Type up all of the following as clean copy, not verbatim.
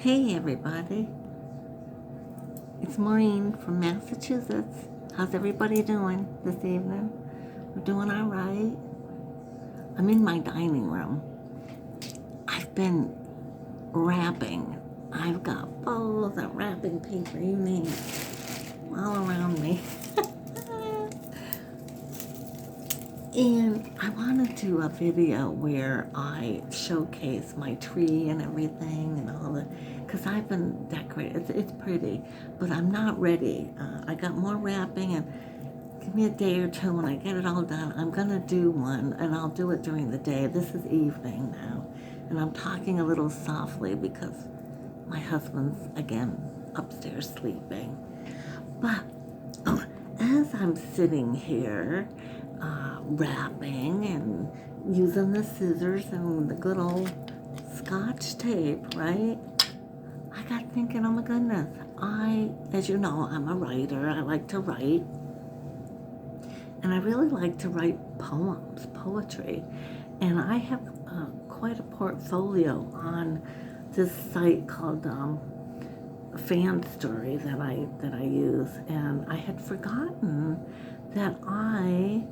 Hey everybody, it's Maureen from Massachusetts. How's everybody doing this evening? We're doing all right. I'm in my dining room. I've been wrapping. I've got bowls of wrapping paper, you name it, all around me. And I want to do a video where I showcase my tree and everything and all the, because I've been decorating. It's pretty, but I'm not ready. I got more wrapping, and give me a day or two when I get it all done. I'm going to do one, and I'll do it during the day. This is evening now, and I'm talking a little softly because my husband's, again, upstairs sleeping. But as I'm sitting here, wrapping and using the scissors and the good old Scotch tape, right? I got thinking, oh my goodness, as you know, I'm a writer. I like to write. And I really like to write poems, poetry. And I have quite a portfolio on this site called Fan Story that I use. And I had forgotten that I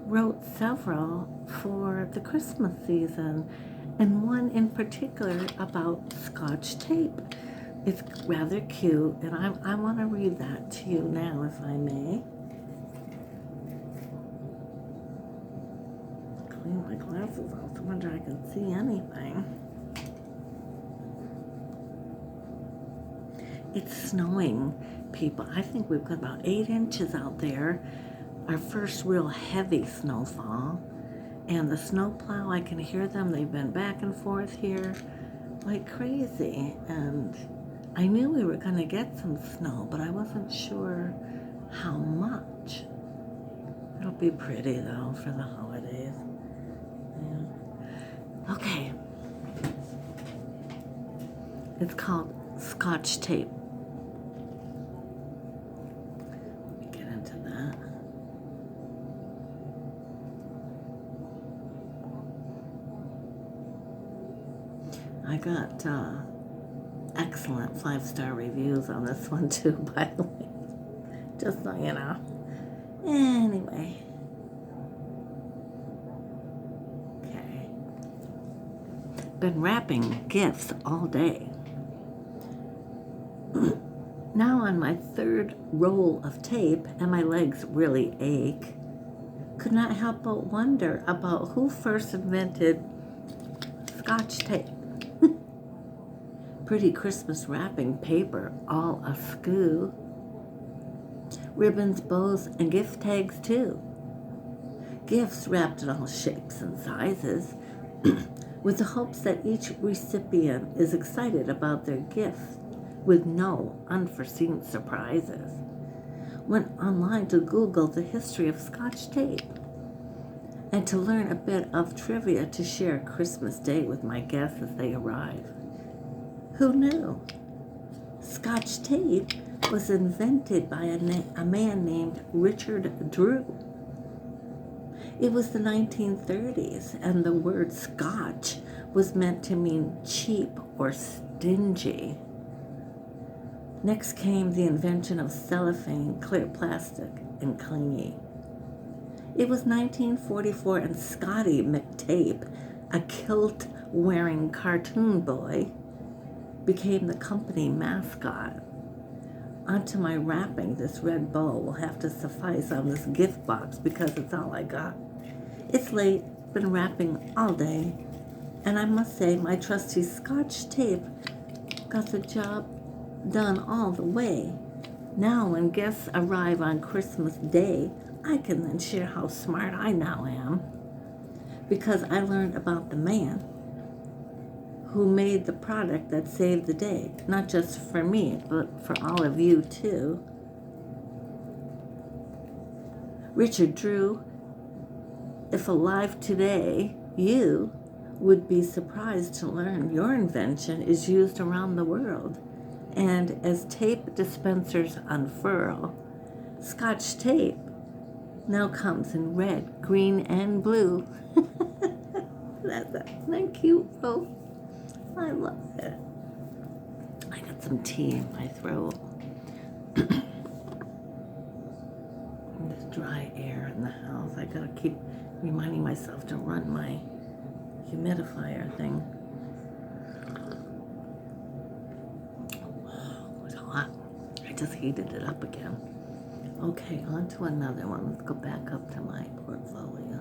wrote several for the Christmas season, and one in particular about Scotch tape. It's rather cute, and I want to read that to you now, if I may. Clean my glasses off. I wonder if I can see anything. It's snowing, people. I think we've got about 8 inches out there. Our first real heavy snowfall, and the snowplow, I can hear them. They've been back and forth here like crazy, and I knew we were going to get some snow, but I wasn't sure how much. It'll be pretty though for the holidays. Yeah. Okay, it's called Scotch tape. I got excellent 5-star reviews on this one too, by the way. Just so you know. Anyway. Okay. Been wrapping gifts all day. Now on my 3rd roll of tape, and my legs really ache. Could not help but wonder about who first invented Scotch tape. Pretty Christmas wrapping paper, all askew. Ribbons, bows, and gift tags too. Gifts wrapped in all shapes and sizes, with the hopes that each recipient is excited about their gift, with no unforeseen surprises. Went online to Google the history of Scotch tape, and to learn a bit of trivia to share Christmas Day with my guests as they arrive. Who knew? Scotch tape was invented by a man named Richard Drew. It was the 1930s, and the word Scotch was meant to mean cheap or stingy. Next came the invention of cellophane, clear plastic, and clingy. It was 1944, and Scotty McTape, a kilt-wearing cartoon boy, became the company mascot. Onto my wrapping, this red bow will have to suffice on this gift box because it's all I got. It's late, been wrapping all day, and I must say my trusty Scotch tape got the job done all the way. Now when guests arrive on Christmas Day, I can then share how smart I now am, because I learned about the man who made the product that saved the day, not just for me, but for all of you too. Richard Drew, if alive today, you would be surprised to learn your invention is used around the world. And as tape dispensers unfurl, Scotch tape now comes in red, green, and blue. Isn't that cute, folks? I love it. some tea in my throat. This dry air in the house. I gotta keep reminding myself to run my humidifier thing. Oh, it's hot. I just heated it up again. Okay, on to another one. Let's go back up to my portfolio.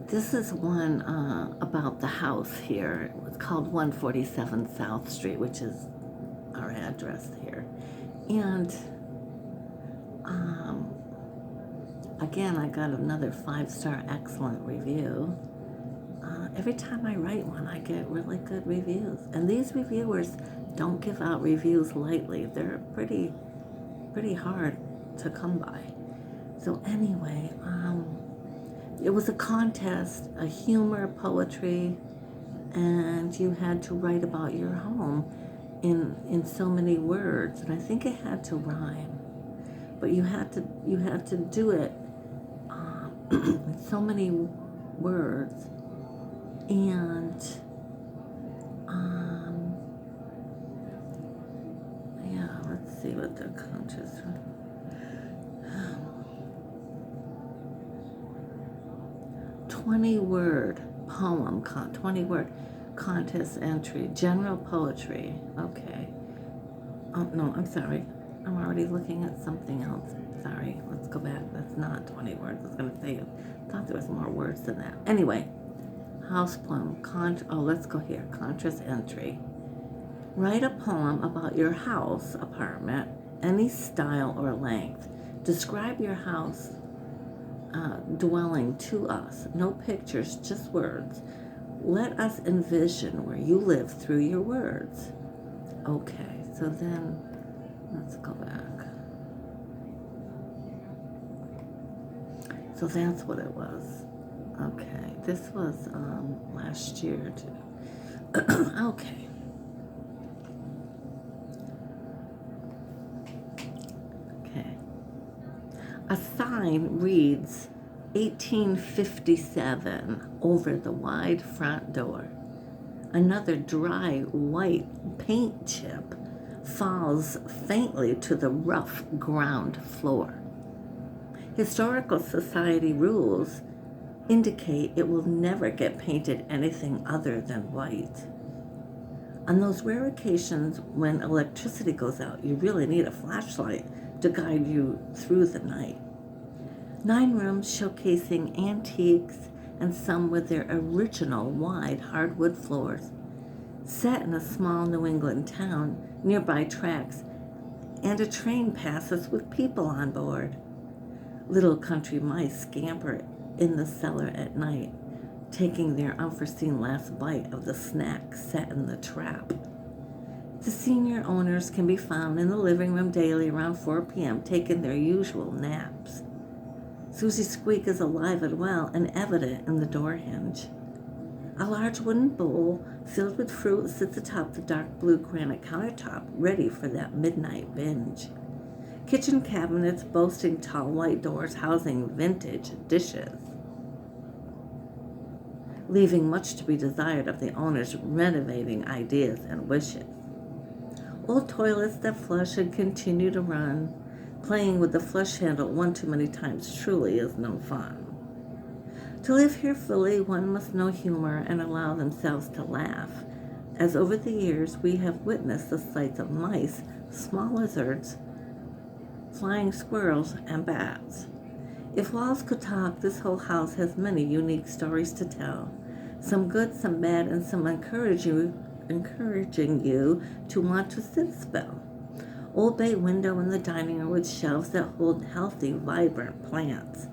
This is one about the house here. It's called 147 South Street, which is our address here. And again, I got another 5-star excellent review. Every time I write one, I get really good reviews. And these reviewers don't give out reviews lightly. They're pretty hard to come by. So anyway, it was a contest, a humor, poetry, and you had to write about your home in so many words. And I think it had to rhyme, but you had to do it in so many words. And yeah, let's see what the contest was. 20-word poem, 20-word contest entry, general poetry. Okay. Oh, no, I'm sorry. I'm already looking at something else. Sorry, let's go back. That's not 20 words. I was going to say, I thought there was more words than that. Anyway, house poem, let's go here. Contest entry. Write a poem about your house, apartment, any style or length. Describe your house dwelling to us. No pictures, just words. Let us envision where you live through your words. Okay, so then let's go back. So that's what it was. Okay, this was last year too. Okay. Okay. A sign reads 1857 over the wide front door. Another dry white paint chip falls faintly to the rough ground floor. Historical Society rules indicate it will never get painted anything other than white. On those rare occasions when electricity goes out, you really need a flashlight to guide you through the night. 9 rooms showcasing antiques and some with their original wide hardwood floors. Set in a small New England town, nearby tracks, and a train passes with people on board. Little country mice scamper in the cellar at night, taking their unforeseen last bite of the snack set in the trap. The senior owners can be found in the living room daily around 4 p.m. taking their usual naps. Susie Squeak is alive and well and evident in the door hinge. A large wooden bowl filled with fruit sits atop the dark blue granite countertop, ready for that midnight binge. Kitchen cabinets boasting tall white doors housing vintage dishes, leaving much to be desired of the owner's renovating ideas and wishes. Old toilets that flush and continue to run. Playing with the flush handle one too many times truly is no fun. To live here fully, one must know humor and allow themselves to laugh, as over the years we have witnessed the sights of mice, small lizards, flying squirrels, and bats. If walls could talk, this whole house has many unique stories to tell. Some good, some bad, and some encouraging you to want to sit still. Old bay window in the dining room with shelves that hold healthy, vibrant plants.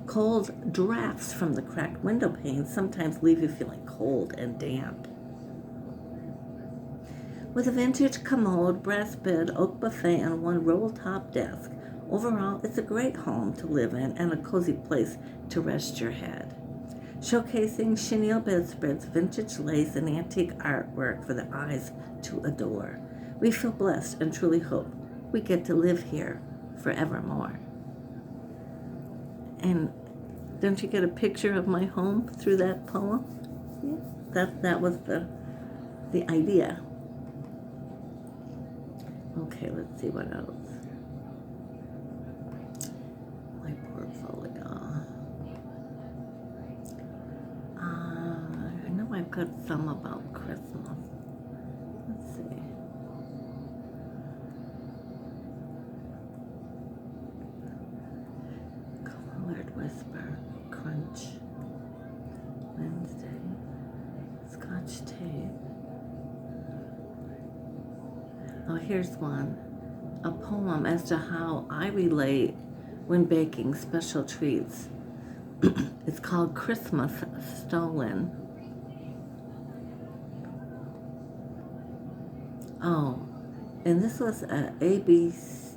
Cold drafts from the cracked window panes sometimes leave you feeling cold and damp. With a vintage commode, brass bed, oak buffet, and one roll-top desk, overall, it's a great home to live in and a cozy place to rest your head. Showcasing chenille bedspreads, vintage lace, and antique artwork for the eyes to adore. We feel blessed and truly hope we get to live here forevermore. And Don't you get a picture of my home through that poem? Yeah. That was the idea. Okay, let's see what else. My portfolio. I know I've got some about Christmas. Let's see. Colored Whisper, Crunch, Wednesday, Scotch Tape. Oh, here's one. A poem as to how I relate when baking special treats. It's called Christmas Stolen. Oh, and this was a Abecedarian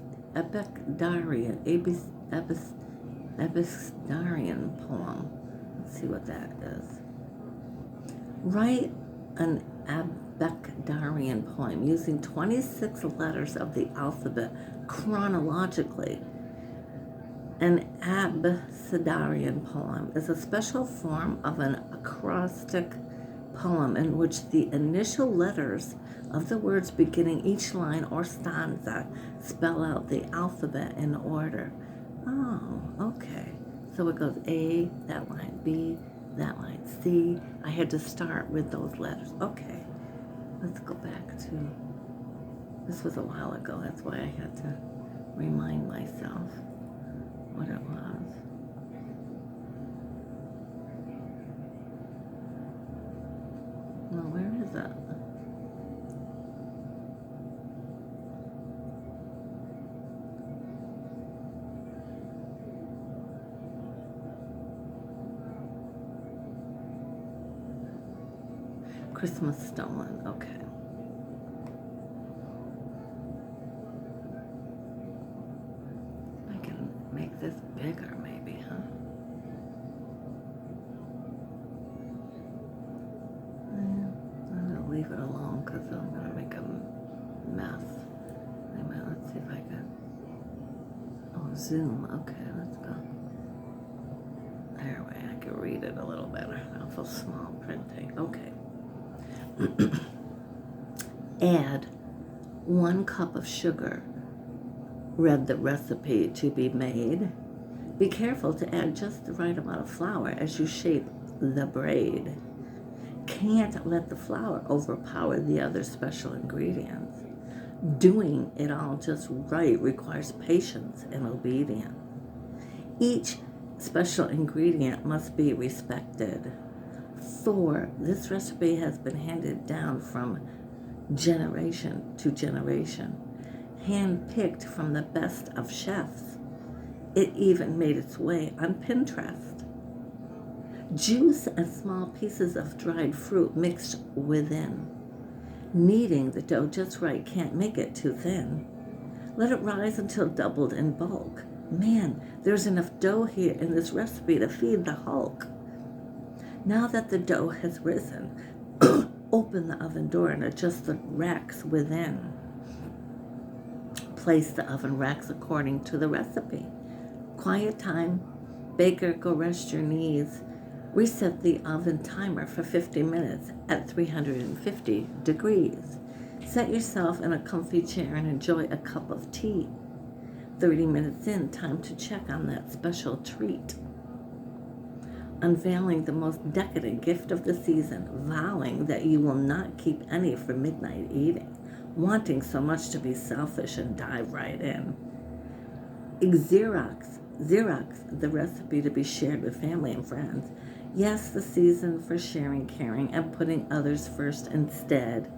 poem. Let's see what that is. Write an Abecedarian poem using 26 letters of the alphabet chronologically. An Abecedarian poem is a special form of an acrostic poem in which the initial letters of the words beginning each line or stanza spell out the alphabet in order. Oh, okay. So it goes A, that line, B, that line, C. I had to start with those letters. Okay. Let's go back to, this was a while ago. That's why I had to remind myself what it was. No, where is it? Christmas Stolen, okay. I can make this bigger maybe, huh? I'm gonna leave it alone because I'm gonna make a mess. Anyway, let's see if I can, oh, Zoom, okay, let's go. There way, I can read it a little better. Awful small printing, okay. Add 1 cup of sugar. Read the recipe to be made. Be careful to add just the right amount of flour as you shape the braid. Can't let the flour overpower the other special ingredients. Doing it all just right requires patience and obedience. Each special ingredient must be respected. For this recipe has been handed down from generation to generation, hand-picked from the best of chefs. It even made its way on Pinterest. Juice and small pieces of dried fruit mixed within. Kneading the dough just right can't make it too thin. Let it rise until doubled in bulk. Man, there's enough dough here in this recipe to feed the Hulk. Now that the dough has risen, open the oven door and adjust the racks within. Place the oven racks according to the recipe. Quiet time. Baker, go rest your knees. Reset the oven timer for 50 minutes at 350 degrees. Set yourself in a comfy chair and enjoy a cup of tea. 30 minutes in, time to check on that special treat. Unveiling the most decadent gift of the season, vowing that you will not keep any for midnight eating, wanting so much to be selfish and dive right in. Xerox, the recipe to be shared with family and friends. Yes, the season for sharing, caring, and putting others first instead.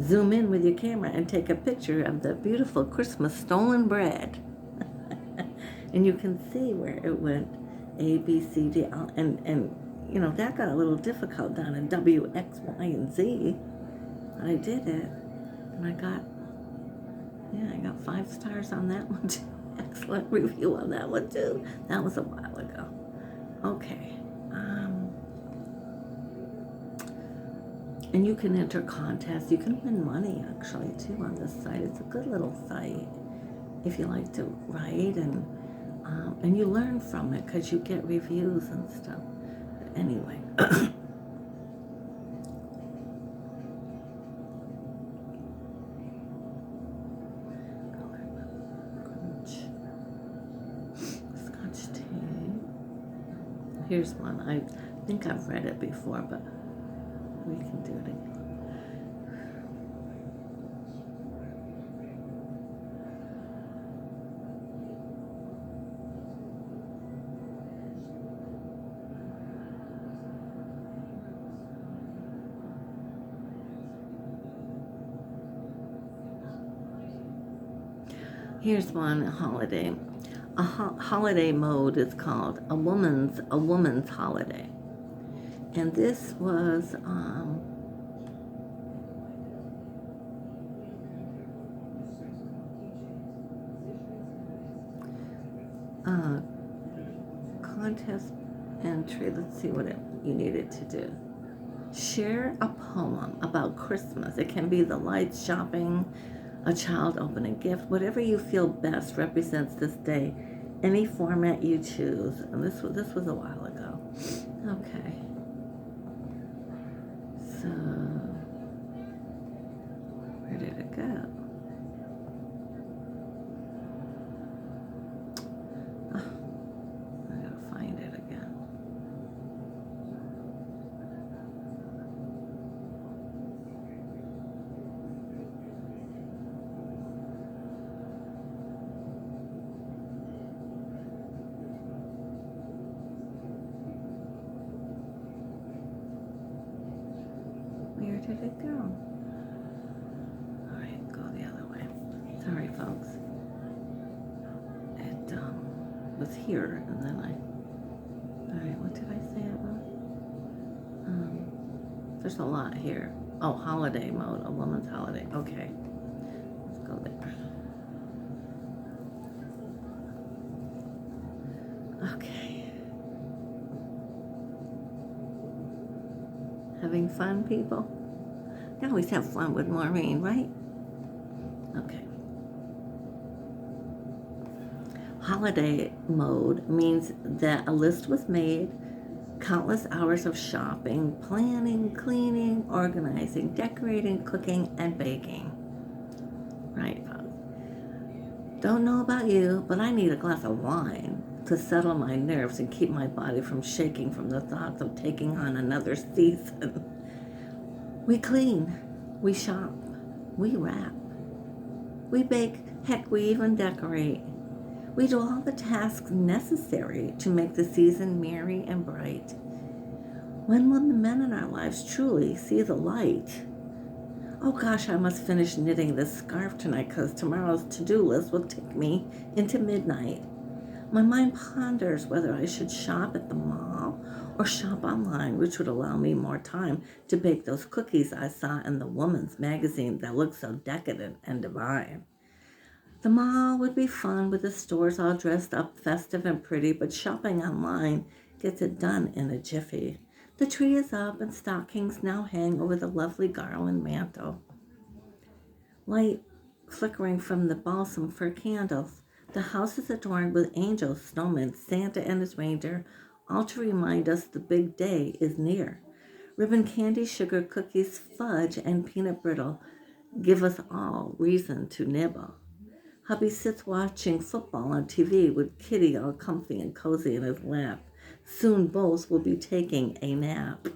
Zoom in with your camera and take a picture of the beautiful Christmas stolen bread. And you can see where it went. A, B, C, D, and you know, that got a little difficult down in W, X, Y, and Z. I did it, and I got 5 stars on that one too. Excellent review on that one too. That was a while ago. Okay. And you can enter contests. You can win money actually too on this site. It's a good little site if you like to write and And you learn from it because you get reviews and stuff. But anyway. Scotch tape. Here's one. I think I've read it before, but we can do it again. Here's one holiday. A holiday mode is called a woman's holiday, and this was contest entry. Let's see what you needed to do. Share a poem about Christmas. It can be the lights, shopping, a child opening a gift, whatever you feel best represents this day. Any format you choose. And this was a while ago. Okay. So where did it go? Oh, I gotta find it again. Where did it go? All right, go the other way. Sorry, folks. It was here, and then all right, what did I say it was? There's a lot here. Oh, holiday mode, a woman's holiday. Okay, let's go there. Okay. Having fun, people? You always have fun with Maureen, right? Okay. Holiday mode means that a list was made, countless hours of shopping, planning, cleaning, organizing, decorating, cooking, and baking. Right, folks? Don't know about you, but I need a glass of wine to settle my nerves and keep my body from shaking from the thoughts of taking on another season. We clean, we shop, we wrap, we bake, heck, we even decorate. We do all the tasks necessary to make the season merry and bright. When will the men in our lives truly see the light? Oh gosh, I must finish knitting this scarf tonight because tomorrow's to-do list will take me into midnight. My mind ponders whether I should shop at the mall or shop online, which would allow me more time to bake those cookies I saw in the woman's magazine that looked so decadent and divine. The mall would be fun with the stores all dressed up, festive and pretty, but shopping online gets it done in a jiffy. The tree is up and stockings now hang over the lovely garland mantle. Light flickering from the balsam fir candles. The house is adorned with angels, snowmen, Santa and his reindeer, all to remind us the big day is near. Ribbon candy, sugar cookies, fudge, and peanut brittle give us all reason to nibble. Hubby sits watching football on TV with Kitty all comfy and cozy in his lap. Soon both will be taking a nap.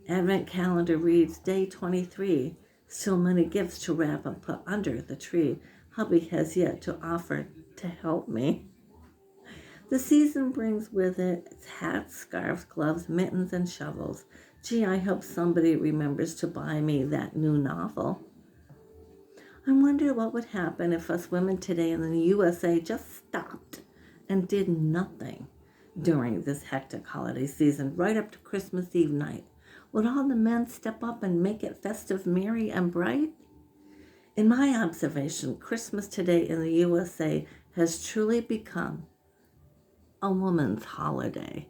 Advent calendar reads day 23. Still many gifts to wrap and put under the tree. Hubby has yet to offer to help me. The season brings with it its hats, scarves, gloves, mittens, and shovels. Gee, I hope somebody remembers to buy me that new novel. I wonder what would happen if us women today in the USA just stopped and did nothing during this hectic holiday season, right up to Christmas Eve night. Would all the men step up and make it festive, merry, and bright? In my observation, Christmas today in the USA has truly become a woman's holiday.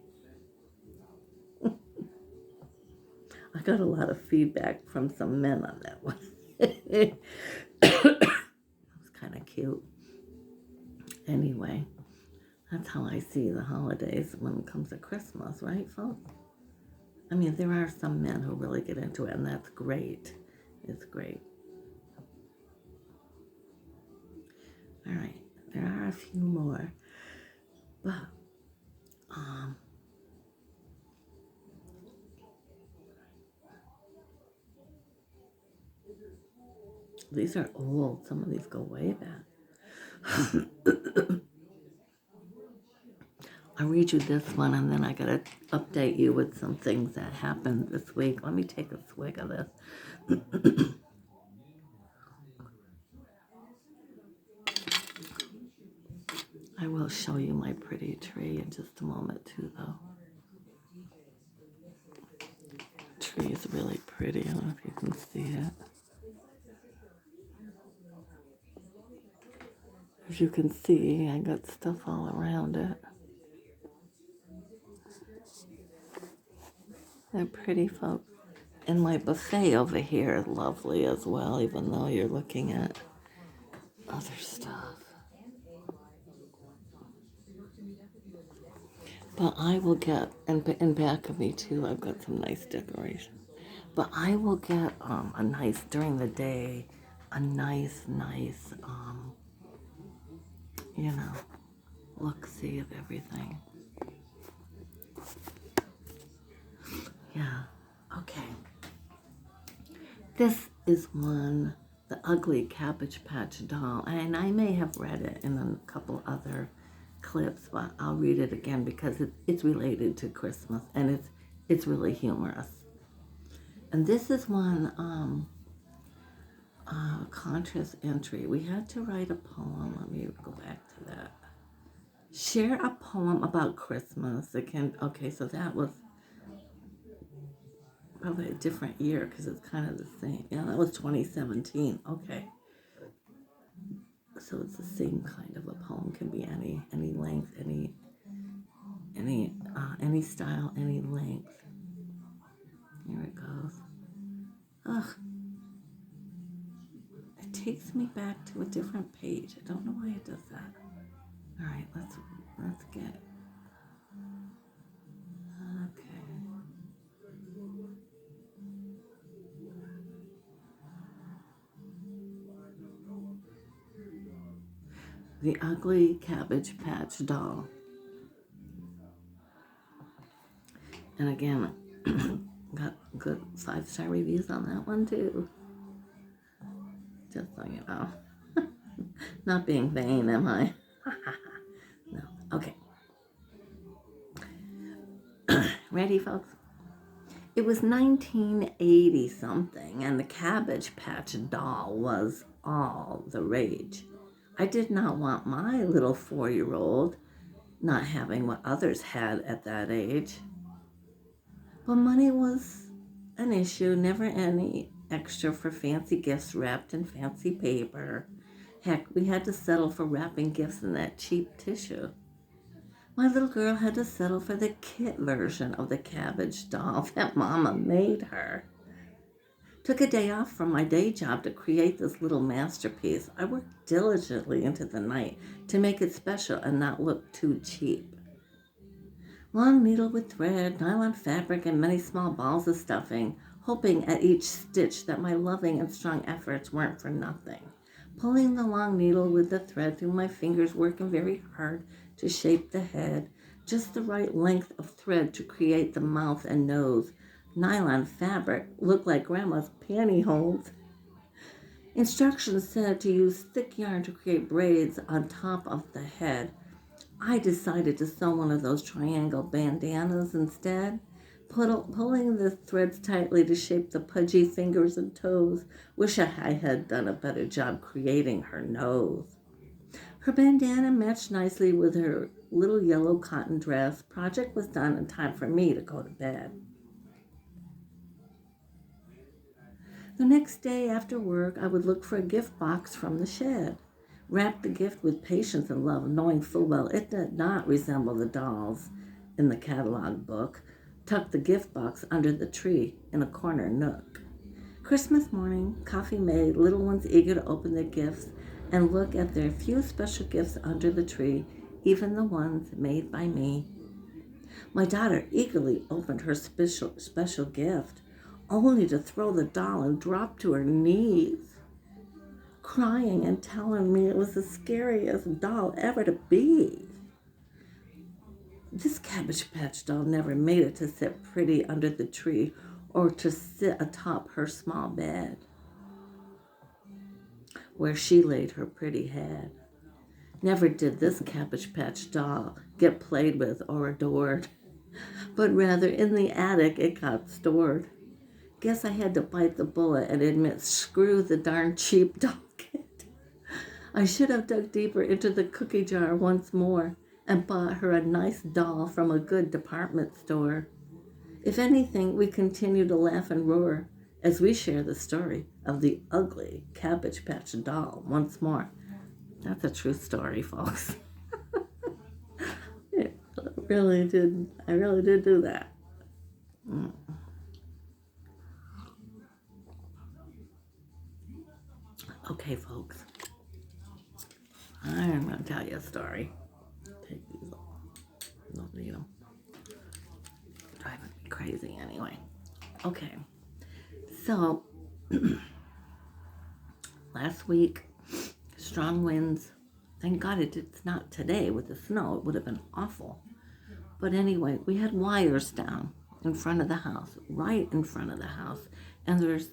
I got a lot of feedback from some men on that one. It was kind of cute. Anyway, That's how I see the holidays when it comes to Christmas, right, folks? I mean, there are some men who really get into it, and that's great. It's great. All right, there are a few more, but these are old. Some of these go way back. I'll read you this one, and then I gotta update you with some things that happened this week. Let me take a swig of this. I will show you my pretty tree in just a moment too, though. Tree is really pretty. I don't know if you can see it. As you can see, I got stuff all around it. They're pretty, folks. And my buffet over here is lovely as well, even though you're looking at other stuff. But I will get, and in back of me too, I've got some nice decorations. But I will get a nice, during the day, a nice, look-see of everything. Yeah, okay. This is one, The Ugly Cabbage Patch Doll, and I may have read it in a couple other clips, but I'll read it again because it's related to Christmas, and it's really humorous. And this is one contrast entry. We had to write a poem. Let me go back to that. Share a poem about Christmas. Okay, so that was probably a different year because it's kind of the same. Yeah, that was 2017. Okay. So it's the same kind of a poem. Can be any length, any style, any length. Here it goes. Ugh. It takes me back to a different page. I don't know why it does that. All right, let's get. Okay. The Ugly Cabbage Patch Doll. And again, got good 5-star reviews on that one too. Just so you know. Not being vain, am I? No. Okay. Ready, folks? It was 1980 something, and the Cabbage Patch Doll was all the rage. I did not want my little 4-year-old not having what others had at that age. But money was an issue, never any extra for fancy gifts wrapped in fancy paper. Heck, we had to settle for wrapping gifts in that cheap tissue. My little girl had to settle for the kit version of the cabbage doll that Mama made her. Took a day off from my day job to create this little masterpiece. I worked diligently into the night to make it special and not look too cheap. Long needle with thread, nylon fabric, and many small balls of stuffing, hoping at each stitch that my loving and strong efforts weren't for nothing. Pulling the long needle with the thread through my fingers, working very hard to shape the head, just the right length of thread to create the mouth and nose. Nylon fabric looked like Grandma's pantyhose. Instructions said to use thick yarn to create braids on top of the head. I decided to sew one of those triangle bandanas instead, pulling the threads tightly to shape the pudgy fingers and toes. Wish I had done a better job creating her nose. Her bandana matched nicely with her little yellow cotton dress. Project was done in time for me to go to bed. The next day after work, I would look for a gift box from the shed. Wrap the gift with patience and love, knowing full well it did not resemble the dolls in the catalog book. Tuck the gift box under the tree in a corner nook. Christmas morning, coffee made, little ones eager to open their gifts and look at their few special gifts under the tree. even the ones made by me. My daughter eagerly opened her special gift, only to throw the doll and drop to her knees, crying and telling me it was the scariest doll ever to be. This Cabbage Patch doll never made it to sit pretty under the tree or to sit atop her small bed, where she laid her pretty head. Never did this Cabbage Patch doll get played with or adored, but rather in the attic it got stored. Guess I had to bite the bullet and admit, screw the darn cheap doll kit. I should have dug deeper into the cookie jar once more and bought her a nice doll from a good department store. If anything, we continue to laugh and roar as we share the story of the ugly Cabbage Patch doll once more. That's a true story, folks. I really did do that. Okay, folks. I'm going to tell you a story. Take these off. Don't need them. Driving me crazy anyway. Okay. So, last week, strong winds. Thank God it's not today with the snow. It would have been awful. But anyway, we had wires down in front of the house, right in front of the house. And there's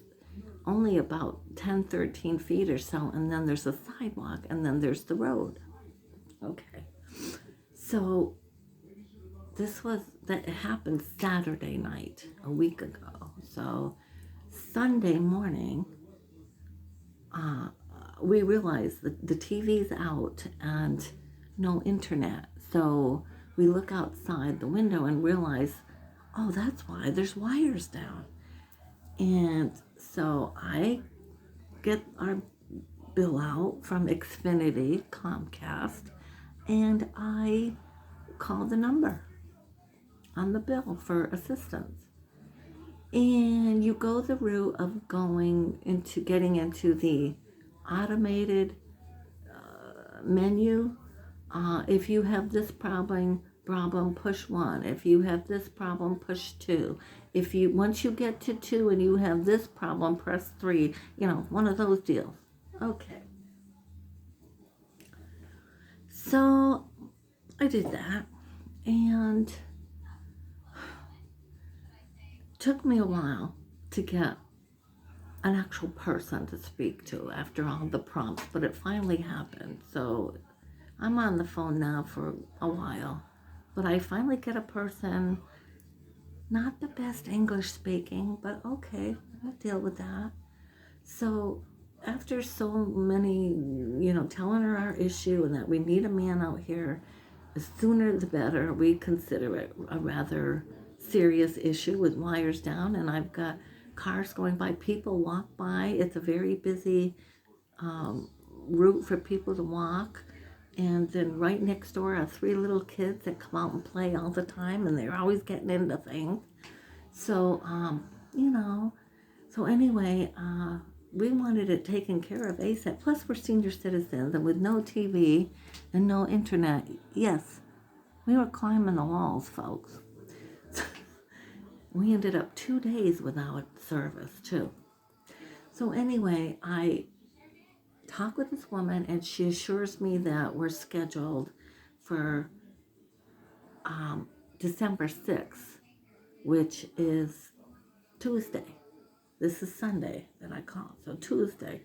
only about 10, 13 feet or so. And then there's a sidewalk. And then there's the road. Okay. So that happened Saturday night, a week ago. So Sunday morning, we realized that the TV's out and no internet. So we look outside the window and realize, oh, that's why there's wires down. And so I get our bill out from Xfinity, Comcast, and I call the number on the bill for assistance. And you go the route of getting into the automated menu. If you have this problem, push 1. If you have this problem, push 2. Once you get to 2 and you have this problem, press 3. One of those deals. Okay. So I did that, and it took me a while to get an actual person to speak to after all the prompts, but it finally happened. So I'm on the phone now for a while, but I finally get a person, not the best English speaking, but okay, I'll deal with that. So after so many, telling her our issue and that we need a man out here, the sooner the better. We consider it a rather serious issue with wires down, and I've got cars going by, people walk by. It's a very busy route for people to walk. And then right next door are 3 little kids that come out and play all the time, and they're always getting into things. So, so anyway, we wanted it taken care of ASAP. Plus, we're senior citizens, and with no TV and no internet, yes, we were climbing the walls, folks. We ended up 2 days without service, too. So anyway, I talk with this woman, and she assures me that we're scheduled for December 6th, which is Tuesday. This is Sunday that I called, so Tuesday.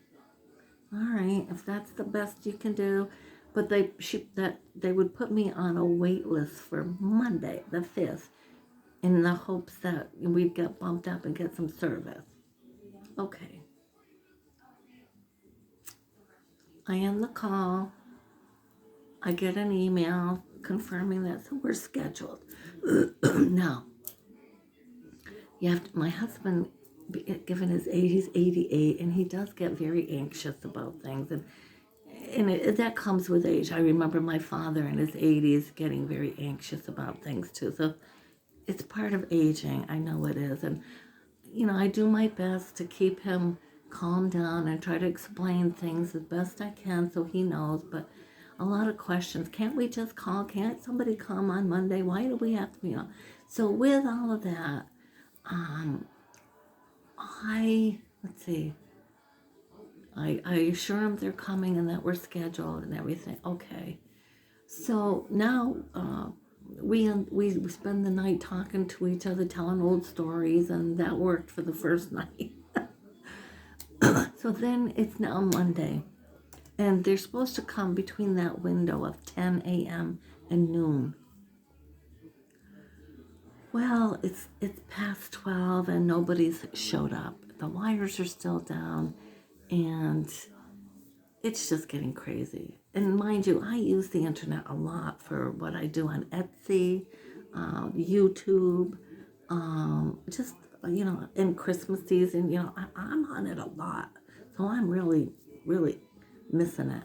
All right, if that's the best you can do. But they would put me on a wait list for Monday, the 5th, in the hopes that we'd get bumped up and get some service. Okay. I end the call. I get an email confirming that, so we're scheduled. Now, my husband, given his age, he's 88, and he does get very anxious about things, and that comes with age. I remember my father in his 80s getting very anxious about things too. So it's part of aging. I know it is, and I do my best to keep him calm down and try to explain things as best I can so he knows. But a lot of questions. Can't we just call? Can't somebody come on Monday? Why do we have to be on? So with all of that, let's see, I assure them they're coming and that we're scheduled and everything. Okay. So now we spend the night talking to each other, telling old stories, and that worked for the first night. So then it's now Monday, and they're supposed to come between that window of 10 a.m. and noon. Well, it's past 12 and nobody's showed up. The wires are still down, and it's just getting crazy. And mind you, I use the internet a lot for what I do on Etsy, YouTube, just, in Christmas season, I'm on it a lot. So I'm really, really missing it.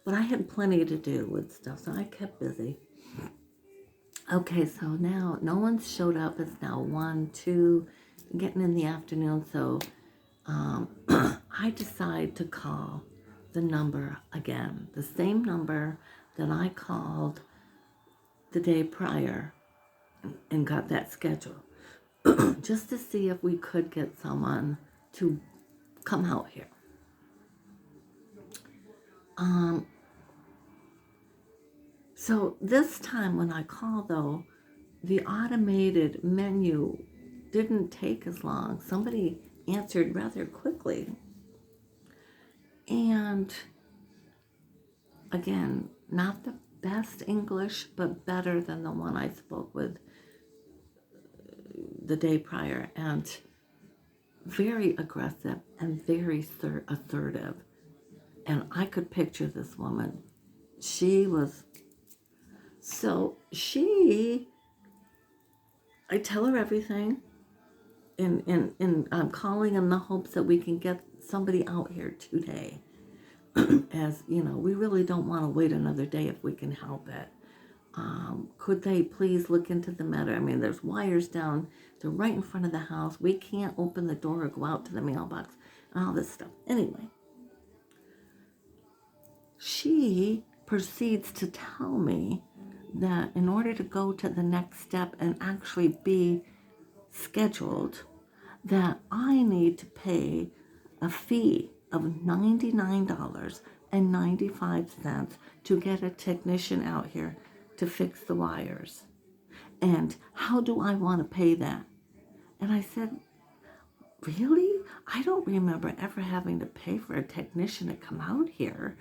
But I had plenty to do with stuff, so I kept busy. Okay, so now no one's showed up. It's now 1, 2, getting in the afternoon. So I decide to call the number again, the same number that I called the day prior and got that schedule, just to see if we could get someone to come out here. So this time when I called, though, the automated menu didn't take as long. Somebody answered rather quickly. And again, not the best English, but better than the one I spoke with the day prior, and very aggressive and very assertive. And I could picture this woman. I tell her everything, and I'm calling in the hopes that we can get somebody out here today. As you know, we really don't want to wait another day if we can help it. Could they please look into the matter? I mean, there's wires down. They're right in front of the house. We can't open the door or go out to the mailbox and all this stuff. Anyway, she proceeds to tell me that in order to go to the next step and actually be scheduled, that I need to pay a fee of $99.95 to get a technician out here to fix the wires. And how do I want to pay that? And I said, really? I don't remember ever having to pay for a technician to come out here.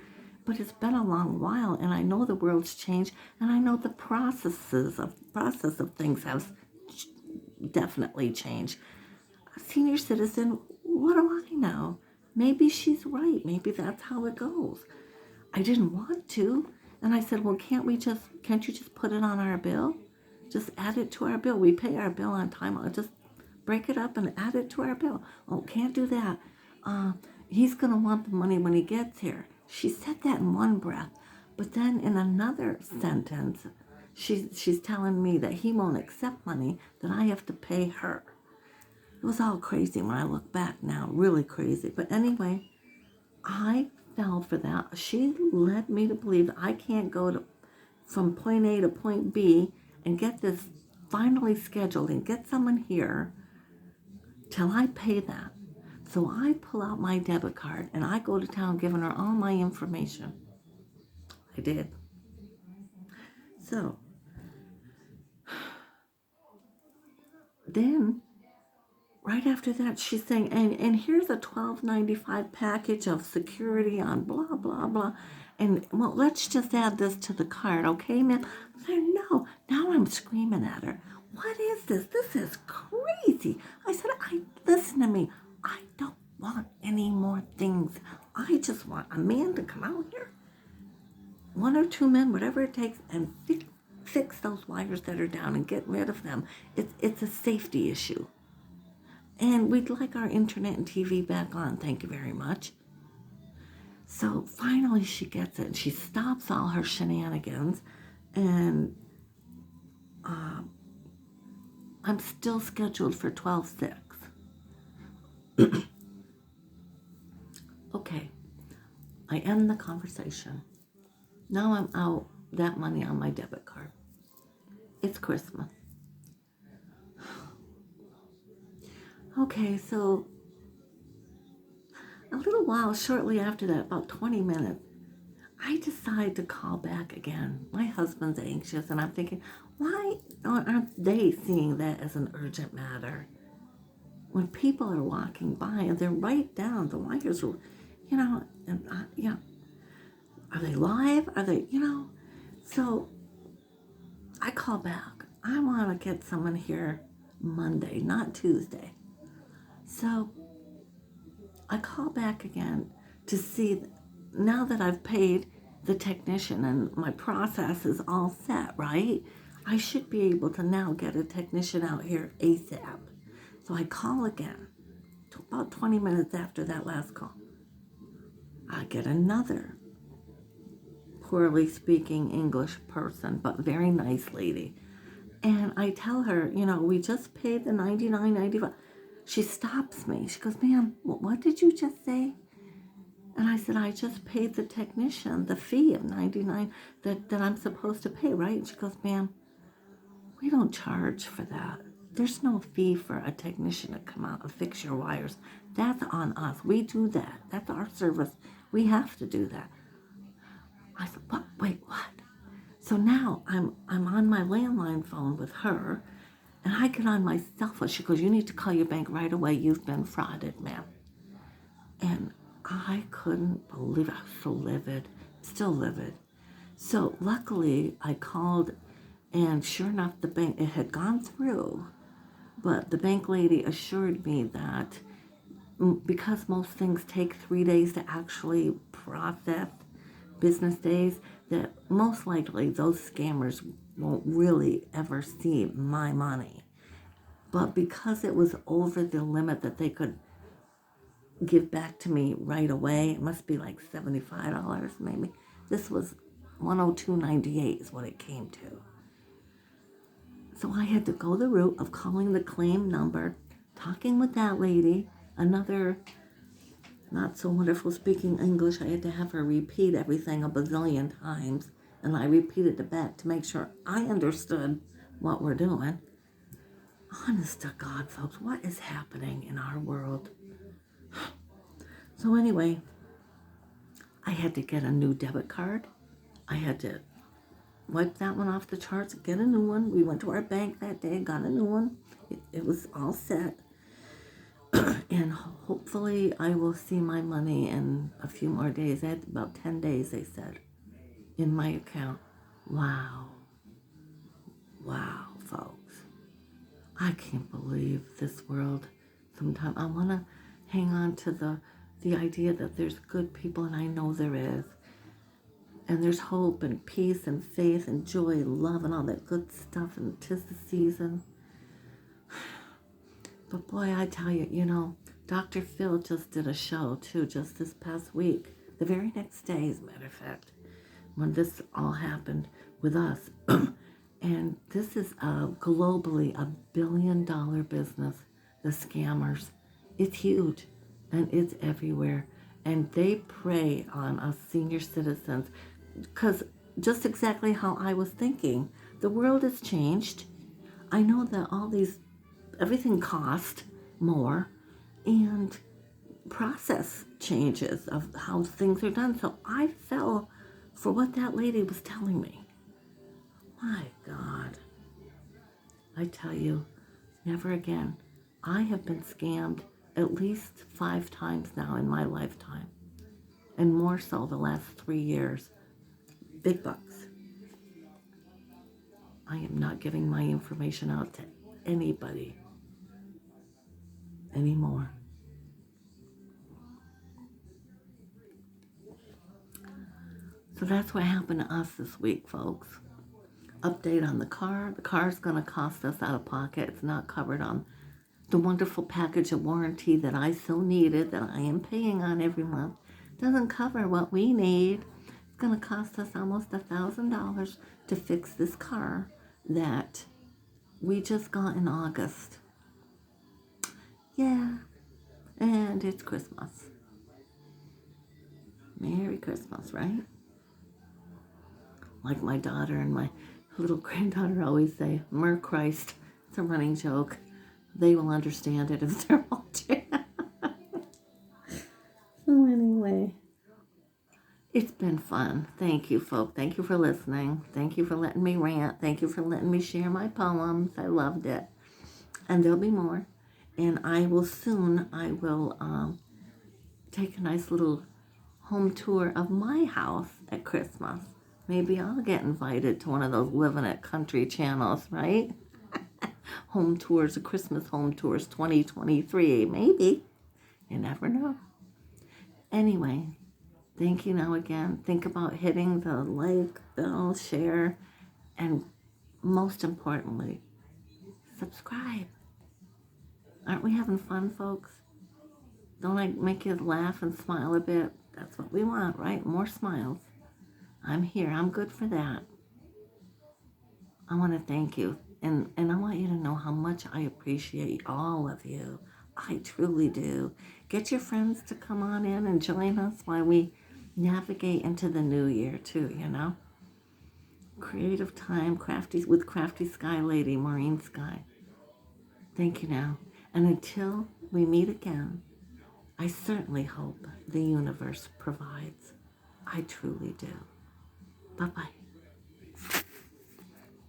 But it's been a long while, and I know the world's changed, and I know the process of things have definitely changed. A senior citizen, what do I know? Maybe she's right. Maybe that's how it goes. I didn't want to, and I said, well, can't you just put it on our bill? Just add it to our bill. We pay our bill on time. I'll just break it up and add it to our bill. Oh, can't do that. He's going to want the money when he gets here. She said that in one breath, but then in another sentence, she's telling me that he won't accept money, that I have to pay her. It was all crazy when I look back now, really crazy. But anyway, I fell for that. She led me to believe that I can't go from point A to point B and get this finally scheduled and get someone here till I pay that. So I pull out my debit card and I go to town giving her all my information. I did. So then right after that, she's saying, and here's a $12.95 package of security on blah, blah, blah. And, well, let's just add this to the card, okay, ma'am? I said, no. Now I'm screaming at her. What is this? This is crazy. I said, listen to me. I don't want any more things. I just want a man to come out here, 1 or 2 men, whatever it takes, and fix those wires that are down and get rid of them. It's a safety issue. And we'd like our internet and TV back on. Thank you very much. So finally she gets it. She stops all her shenanigans. And I'm still scheduled for 12/6. Okay. I end the conversation. Now I'm out that money on my debit card. It's Christmas. Okay, so a little while shortly after that, about 20 minutes, I decide to call back again. My husband's anxious, and I'm thinking, why aren't they seeing that as an urgent matter? When people are walking by and they're right down, the wires are, are they live? Are they, So I call back. I want to get someone here Monday, not Tuesday. So I call back again to see, now that I've paid the technician and my process is all set, right? I should be able to now get a technician out here ASAP. So I call again, about 20 minutes after that last call. I get another poorly speaking English person, but very nice lady. And I tell her, we just paid the $99.95. She stops me. She goes, ma'am, what did you just say? And I said, I just paid the technician the fee of $99 that I'm supposed to pay, right? And she goes, ma'am, we don't charge for that. There's no fee for a technician to come out and fix your wires. That's on us. We do that. That's our service. We have to do that. I said, what? Wait, what? So now I'm on my landline phone with her, and I get on my cell phone. She goes, you need to call your bank right away. You've been frauded, ma'am. And I couldn't believe it. I was so livid, still livid. So luckily I called, and sure enough, the bank, it had gone through, but the bank lady assured me that because most things take 3 days to actually process, business days, that most likely those scammers won't really ever see my money. But because it was over the limit that they could give back to me right away, it must be like $75 maybe. This was 102.98 is what it came to. So I had to go the route of calling the claim number, talking with that lady, another not so wonderful speaking English. I had to have her repeat everything a bazillion times, and I repeated it back to make sure I understood what we're doing. Honest to God, folks, what is happening in our world? So anyway, I had to get a new debit card. I had to wipe that one off the charts, get a new one. We went to our bank that day, got a new one. It was all set. And hopefully I will see my money in a few more days. I had about 10 days, they said, in my account. Wow. Wow, folks. I can't believe this world. Sometimes I want to hang on to the idea that there's good people, and I know there is. And there's hope and peace and faith and joy and love and all that good stuff, and 'tis the season. But boy, I tell you, Dr. Phil just did a show too, just this past week. The very next day, as a matter of fact, when this all happened with us. And this is globally $1 billion business, the scammers. It's huge, and it's everywhere. And they prey on us senior citizens, because just exactly how I was thinking. The world has changed. I know that everything costs more, and process changes of how things are done. So I fell for what that lady was telling me. My God. I tell you, never again. I have been scammed at least 5 times now in my lifetime, and more so the last 3 years. Big bucks. I am not giving my information out to anybody anymore. So that's what happened to us this week, folks. Update on the car. The car's going to cost us out of pocket. It's not covered on the wonderful package of warranty that I so needed, that I am paying on every month. Doesn't cover what we need. It's going to cost us almost $1,000 to fix this car that we just got in August. Yeah, and it's Christmas. Merry Christmas, right? Like my daughter and my little granddaughter always say, Mer Christ. It's a running joke. They will understand it if they're watching. So anyway, it's been fun. Thank you, folk. Thank you for listening. Thank you for letting me rant. Thank you for letting me share my poems. I loved it. And there'll be more. And I will take a nice little home tour of my house at Christmas. Maybe I'll get invited to one of those Living It Country channels, right? Home tours, Christmas home tours 2023, maybe. You never know. Anyway, thank you now again. Think about hitting the like, bell, share, and most importantly, subscribe. Aren't we having fun, folks? Don't I make you laugh and smile a bit? That's what we want, right? More smiles. I'm here. I'm good for that. I want to thank you. And I want you to know how much I appreciate all of you. I truly do. Get your friends to come on in and join us while we navigate into the new year too, you know? Creative time, Crafty Sky Lady, Maureen Sky. Thank you now. And until we meet again, I certainly hope the universe provides. I truly do. Bye-bye.